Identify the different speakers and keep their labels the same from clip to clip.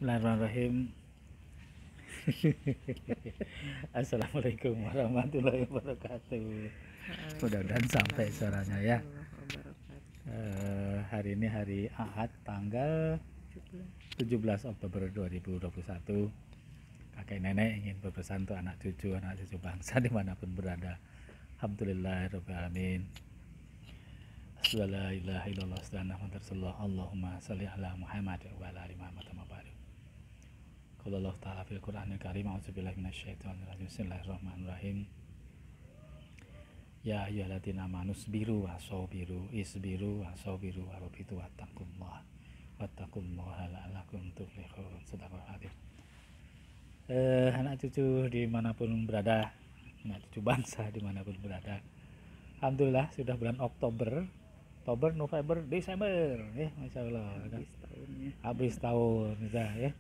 Speaker 1: Bismillahirrahmanirrahim. Assalamualaikum warahmatullahi wabarakatuh. Mudah-mudahan sampai suaranya ya. Hari ini hari Ahad tanggal 17 Oktober 2021. Kakek nenek ingin berpesan untuk anak cucu bangsa dimanapun berada. Alhamdulillahirrahmanirrahim. Allahumma salli ala Muhammad wa ala ali Muhammad wa barik. Qala Allah ta'ala fil Qur'anil Karim, a'udzubillahi minasyaitonir rajim. Bismillahirrahmanirrahim. Ya ayyuhalladzina amanu isbiru wasabiru warabitu wattaqullaha la'allakum tuflihun. Sadaqallahul adzim. Anak cucu dimanapun berada, anak cucu bangsa dimanapun berada, alhamdulillah sudah bulan Oktober, November, Desember, ya, masya Allah. Habis tahun, ya.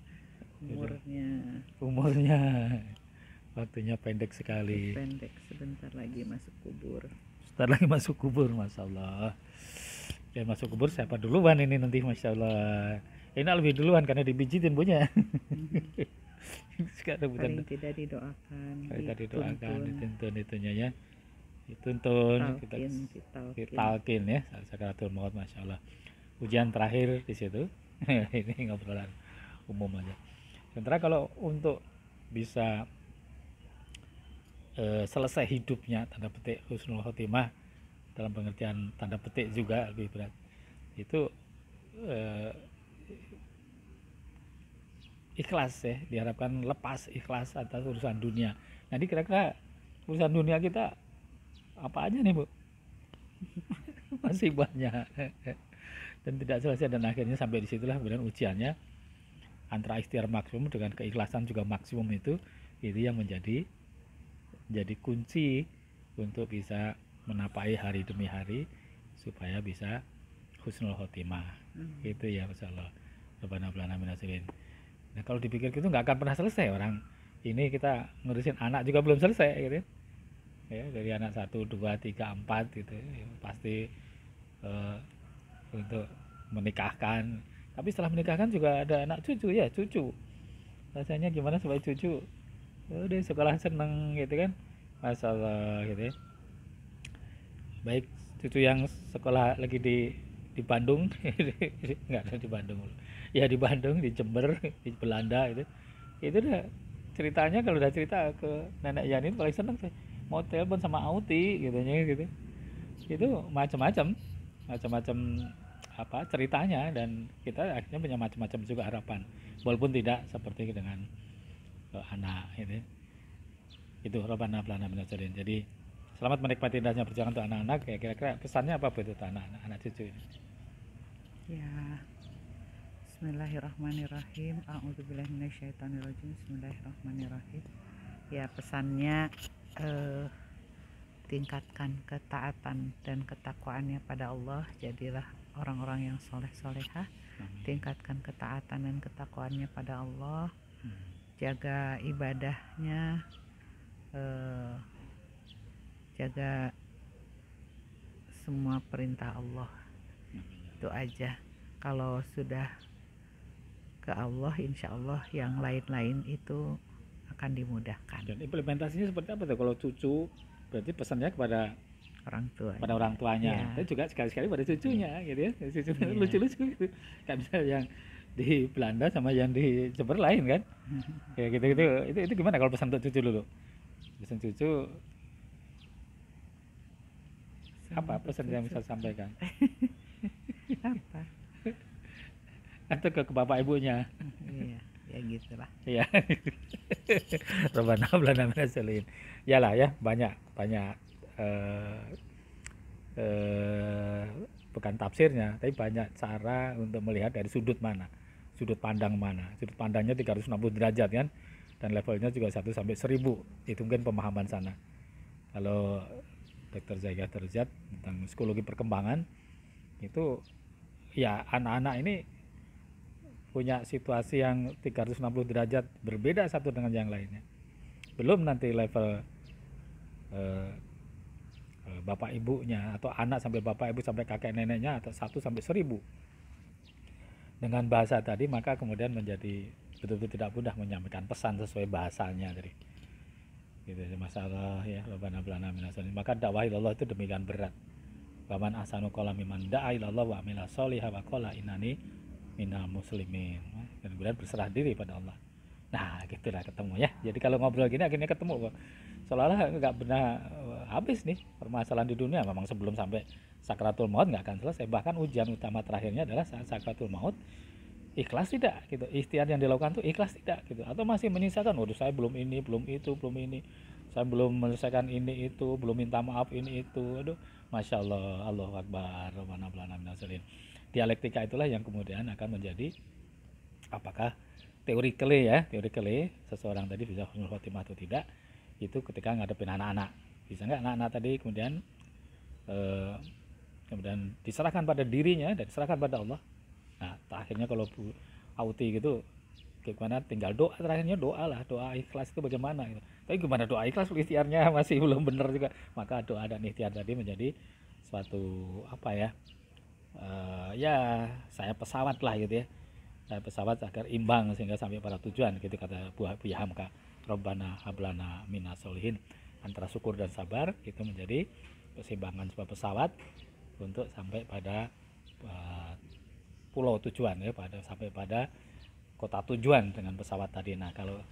Speaker 1: Umurnya, waktunya pendek sekali.
Speaker 2: Sebentar lagi masuk kubur.
Speaker 1: Masya Allah. Ya, masuk kubur siapa duluan ini nanti, masya Allah. Ini lebih duluan karena dibijitin punya.
Speaker 2: Sekarang paling tidak didoakan,
Speaker 1: dituntun itunya ya. Dituntun, ditalkin ya, sakaratul maut, masya Allah. Ujian terakhir di situ. Ini ngobrolan umum aja. Sementara kalau untuk bisa selesai hidupnya, tanda petik husnul khotimah, dalam pengertian tanda petik juga lebih berat, itu ikhlas ya, diharapkan lepas ikhlas atas urusan dunia. Nanti kira-kira urusan dunia kita apa aja nih, Bu? Masih banyak dan tidak selesai, dan akhirnya sampai disitulah kemudian ujiannya antara ikhtiar maksimum dengan keikhlasan juga maksimum, itu yang menjadi kunci untuk bisa menapai hari demi hari supaya bisa husnul khotimah. Itu ya, masyaallah. Rabbana ablana minasirin. Nah, kalau dipikir gitu nggak akan pernah selesai. Orang ini kita ngurusin anak juga belum selesai gitu ya, dari anak 1, 2, 3, 4 gitu ya, pasti untuk menikahkan. Tapi setelah menikahkan juga ada anak cucu ya, rasanya gimana supaya cucu udah sekolah seneng gitu kan, masya Allah gitu ya. Baik cucu yang sekolah lagi di Bandung, nggak ada di Bandung ya, di Bandung, di Jember, di Belanda itu udah ceritanya. Kalau udah cerita ke nenek Yani paling seneng tuh, mau telepon sama Auti gitu. Itu macam-macam apa ceritanya, dan kita akhirnya punya macam-macam juga harapan, walaupun tidak seperti dengan anak itu Rabbana ablana minasirin. Jadi selamat menikmati indahnya perjalanan untuk anak-anak. Ya, kira-kira pesannya apa buat anak cucu ini?
Speaker 2: Ya, Bismillahirrahmanirrahim. A'udzubillahi minasyaitonirrajim. Bismillahirrahmanirrahim. Ya, pesannya tingkatkan ketaatan dan ketakwaannya pada Allah, jadilah orang-orang yang soleh-solehah. Tingkatkan ketaatan dan ketakwaannya pada Allah, jaga ibadahnya, jaga semua perintah Allah. Itu aja. Kalau sudah ke Allah, insya Allah yang lain-lain itu akan dimudahkan.
Speaker 1: Dan implementasinya seperti apa tuh kalau cucu? Berarti pesannya kepada orang tuanya, ya. Tapi juga sekali-sekali pada cucunya gitu ya. Cucunya lucu-lucu gitu. Kayak misalnya yang di Belanda sama yang di Jember lain kan. Ya gitu-gitu. Itu gimana kalau pesan untuk cucu dulu? Pesan cucu apa pesan yang bisa sampaikan?
Speaker 2: Apa?
Speaker 1: Atau ke bapak ibunya?
Speaker 2: Iya, ya gitulah.
Speaker 1: Iya. Rabbana ablana minasirin. Yalah ya, banyak bukan tafsirnya, tapi banyak cara untuk melihat dari sudut pandang mana. Sudut pandangnya 360 derajat kan, dan levelnya juga 1 sampai 1000. Itu mungkin pemahaman sana. Kalau Dr. Zaika Terjat tentang psikologi perkembangan, itu ya anak-anak ini punya situasi yang 360 derajat berbeda satu dengan yang lainnya. Belum nanti level bapak ibunya, atau anak sampai bapak ibu sampai kakek neneknya, atau 1 sampai 1000. dengan bahasa tadi, maka kemudian menjadi betul-betul tidak mudah menyampaikan pesan sesuai bahasanya tadi. Gitu masalah ya, Rabbana hablana minas solihin. Maka dakwah ilallah itu demikian berat. Waman ahsanu qawlan mimman da'a ilallah wa amila sholihan wa qala innani minal muslimin. Dan kemudian berserah diri pada Allah. Nah, gitulah ketemu ya. Jadi kalau ngobrol gini akhirnya ketemu kok. Seolah-olah nggak pernah habis nih permasalahan di dunia. Memang sebelum sampai sakratul maut nggak akan selesai. Bahkan ujian utama terakhirnya adalah saat sakratul maut. Ikhlas tidak gitu, ikhtiar yang dilakukan tuh ikhlas tidak gitu, atau masih menyisakan, waduh saya belum ini, belum itu, belum ini, saya belum menyelesaikan ini itu, belum minta maaf ini itu, aduh, masya Allah, Allahu Akbar, Rabbana hablana minas solihin. Dialektika itulah yang kemudian akan menjadi apakah teorically seseorang tadi bisa husnul khotimah atau tidak, itu ketika ngadepin anak-anak, bisa nggak anak-anak tadi kemudian kemudian diserahkan pada dirinya dan diserahkan pada Allah. Nah, terakhirnya kalau Bu Auti gitu, gimana tinggal doa, terakhirnya doa lah, doa ikhlas itu bagaimana gitu. Tapi gimana doa ikhlas, ikhtiarnya masih belum benar juga. Maka doa dan ikhtiar tadi menjadi suatu apa ya, ya saya pesawat lah gitu ya. Saya pesawat agar imbang sehingga sampai pada tujuan gitu kata Buya Hamka. Rabbana hablana minas solihin. Antara syukur dan sabar itu menjadi keseimbangan sebuah pesawat untuk sampai pada pulau tujuan ya, sampai pada kota tujuan dengan pesawat tadi. Nah, kalau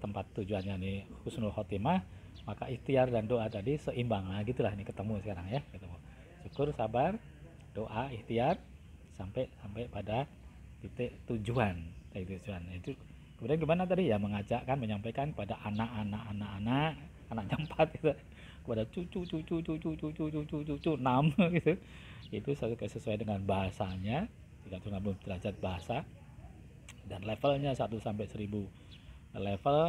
Speaker 1: tempat tujuannya nih husnul khotimah, maka ikhtiar dan doa tadi seimbang. Nah, gitulah ini ketemu sekarang ya, ketemu. Syukur, sabar, doa, ikhtiar sampai pada titik tujuan. Itu kemudian gimana tadi ya, mengajak kan, menyampaikan pada anak anaknya 4 gitu, kepada cucu 6 gitu. Itu sesuai dengan bahasanya 360 derajat bahasa dan levelnya 1 sampai 1000, level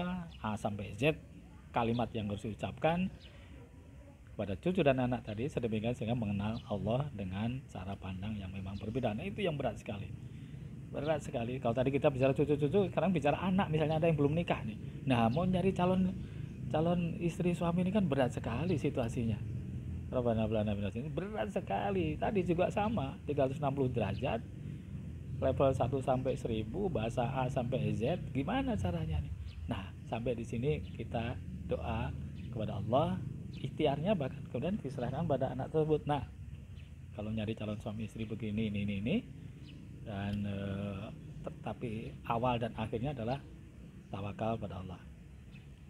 Speaker 1: A sampai Z kalimat yang harus diucapkan kepada cucu dan anak tadi sedemikian sehingga mengenal Allah dengan cara pandang yang memang berbeda. Nah, itu yang berat sekali kalau tadi kita bicara cucu-cucu, sekarang bicara anak, misalnya ada yang belum nikah nih, nah mau nyari calon istri suami ini kan berat sekali situasinya. Rabbana hablana minas solihin, berat sekali. Tadi juga sama, 360 derajat, level 1 sampai 1000, bahasa A sampai Z, gimana caranya nih? Nah, sampai di sini kita doa kepada Allah, ikhtiarnya bahkan kemudian diserahkan pada anak tersebut. Nah, kalau nyari calon suami istri begini, ini, dan tapi awal dan akhirnya adalah tawakal pada Allah.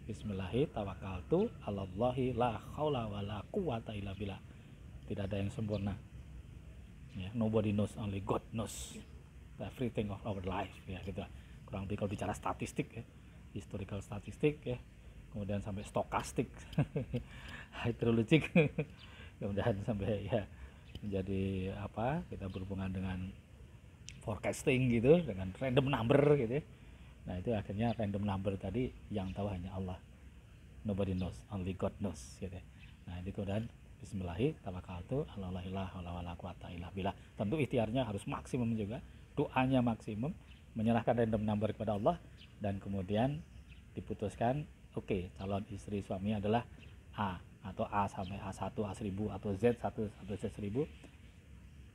Speaker 1: Bismillahi tawakkaltu 'alallahi la haula wala quwata illa billah. Tidak ada yang sempurna. Ya, nobody knows, only God knows everything of our life ya gitu. Kurang lebih kalau bicara statistik ya, historical statistik ya, kemudian sampai stokastik, hydrologic, kemudian sampai ya menjadi apa, kita berhubungan dengan forecasting gitu, dengan random number gitu ya. Nah, itu akhirnya random number tadi yang tahu hanya Allah. Nobody knows, only God knows gitu. Nah, itu dan bismillahi tawakkaltu 'alallahi la haula wala quwata illa billah. Tentu ikhtiarnya harus maksimum juga, doanya maksimum, menyerahkan random number kepada Allah, dan kemudian diputuskan, oke, calon istri suami adalah A, atau A sampai A1, A1000, atau Z1 atau Z1000.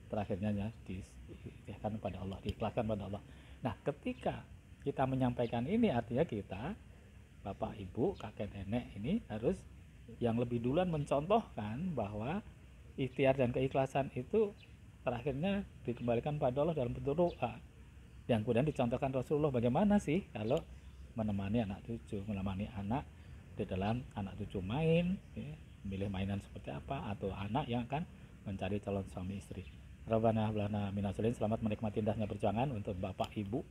Speaker 1: Terakhirnya ya diikhlaskan pada Allah, diikhlaskan pada Allah. Nah, ketika kita menyampaikan ini, artinya kita, bapak ibu, kakek nenek ini harus yang lebih duluan mencontohkan bahwa ikhtiar dan keikhlasan itu terakhirnya dikembalikan pada Allah dalam bentuk doa, yang kemudian dicontohkan Rasulullah. Bagaimana sih kalau menemani anak cucu, menemani anak di dalam anak cucu main ya, memilih mainan seperti apa, atau anak yang akan mencari calon suami istri. Rabbana hablana minas solihin. Selamat menikmati indahnya perjuangan untuk bapak ibu,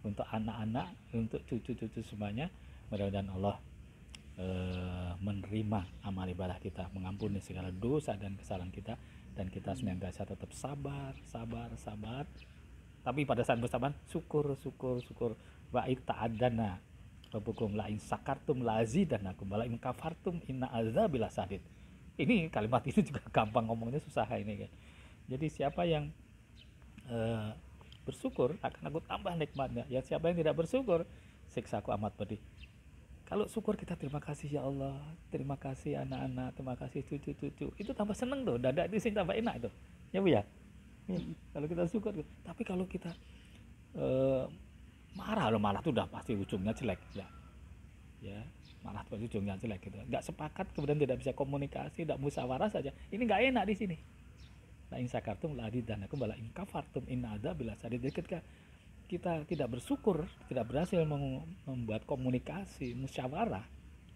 Speaker 1: untuk anak-anak, untuk cucu-cucu semuanya. Mudah-mudahan Allah menerima amal ibadah kita, mengampuni segala dosa dan kesalahan kita, dan kita senantiasa tetap sabar. Tapi pada saat bersabar, syukur. Wa ta'adana rabbukum la in sakartum la azidanakum wa la in kafartum inna azabil sadid. Ini kalimat ini juga gampang ngomongnya, susah ini kan. Jadi siapa yang bersyukur akan aku tambah nikmatnya. Ya, siapa yang tidak bersyukur, siksaku amat pedih. Kalau syukur kita terima kasih ya Allah, terima kasih anak-anak, terima kasih cucu-cucu, itu tambah seneng tuh, dada di sini tambah enak tuh, ya Bu ya. Kalau kita syukur. Tapi kalau kita eh, marah loh, malah tuh udah pasti ujungnya jelek ya, malah pasti ujungnya jelek gitu. Nggak sepakat kemudian tidak bisa komunikasi, tidak musyawarah saja, ini nggak enak di sini. La in sakartum la azidannakum wa la in kafartum inna adzabi lasyadid. Jadi ketika kita tidak bersyukur, tidak berhasil membuat komunikasi musyawarah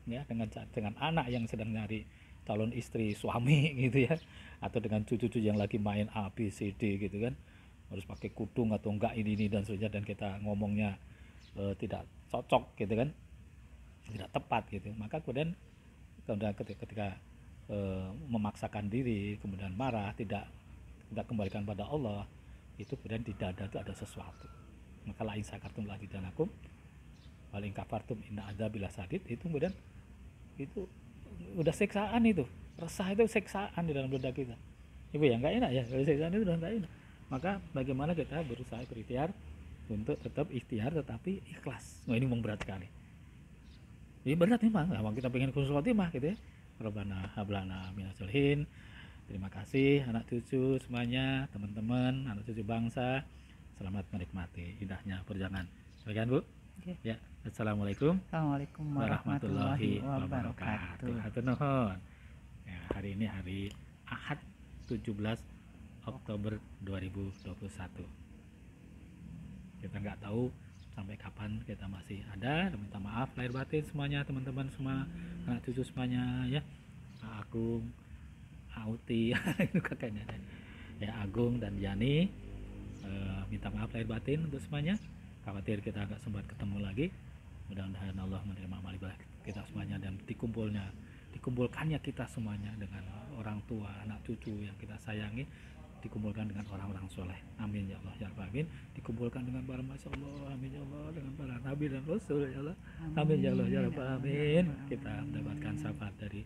Speaker 1: ya dengan anak yang sedang nyari calon istri suami gitu ya, atau dengan cucu-cucu yang lagi main A B C D gitu kan, harus pakai kudung atau enggak ini dan sebagainya, dan kita ngomongnya tidak cocok gitu kan, tidak tepat gitu, maka kemudian ketika memaksakan diri kemudian marah, tidak kita kembalikan pada Allah, itu kemudian di dada itu ada sesuatu. Maka la in sakartum la azidannakum wa la in kafartum inna adzabi lasyadid, itu kemudian itu udah siksaan, itu resah itu siksaan di dalam dada kita. Ibu ya nggak enak ya, kalau siksaan itu udah nggak enak. Maka bagaimana kita berusaha berikhtiar untuk tetap ikhtiar tetapi ikhlas. Nah ini memang berat sekali. Ini berat memang, kalau kita pengen husnul khotimah gitu ya. Rabbana hablana minaz solihin. Terima kasih anak cucu semuanya, teman-teman, anak cucu bangsa. Selamat menikmati indahnya perjalanan. Bagian Bu? Ya. Assalamualaikum warahmatullahi wabarakatuh. Hatur nuhun. Ya, hari ini hari Ahad 17 Oktober 2021. Kita nggak tahu sampai kapan kita masih ada. Minta maaf lahir batin semuanya, teman-teman semua, anak cucu semuanya ya. Agung, Auti itu kakaknya ya, Agung dan Yani, minta maaf lahir batin untuk semuanya. Khawatir kita nggak sempat ketemu lagi. Mudah-mudahan Allah menerima amal ibadah kita semuanya, dan dikumpulkannya kita semuanya dengan orang tua, anak cucu yang kita sayangi, dikumpulkan dengan orang-orang soleh. Amin ya Allah ya Rabbal alamin. Dikumpulkan dengan para masya Allah, amin ya Allah, dengan para nabi dan rasul ya Allah, amin ya Allah ya Rabbal alamin. Kita mendapatkan syafaat dari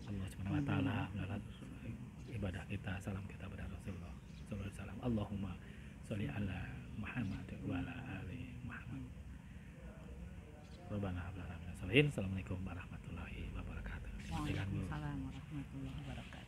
Speaker 1: Allah Subhanahu wa taala melalui ibadah kita, salam kita pada Rasulullah sallallahu alaihi wasallam. Allahumma sholli ala Muhammad wa ala ali Muhammad. Rabbana hab lana min sholihin. Assalamualaikum warahmatullahi wabarakatuh.
Speaker 2: Waalaikumsalam warahmatullahi wabarakatuh.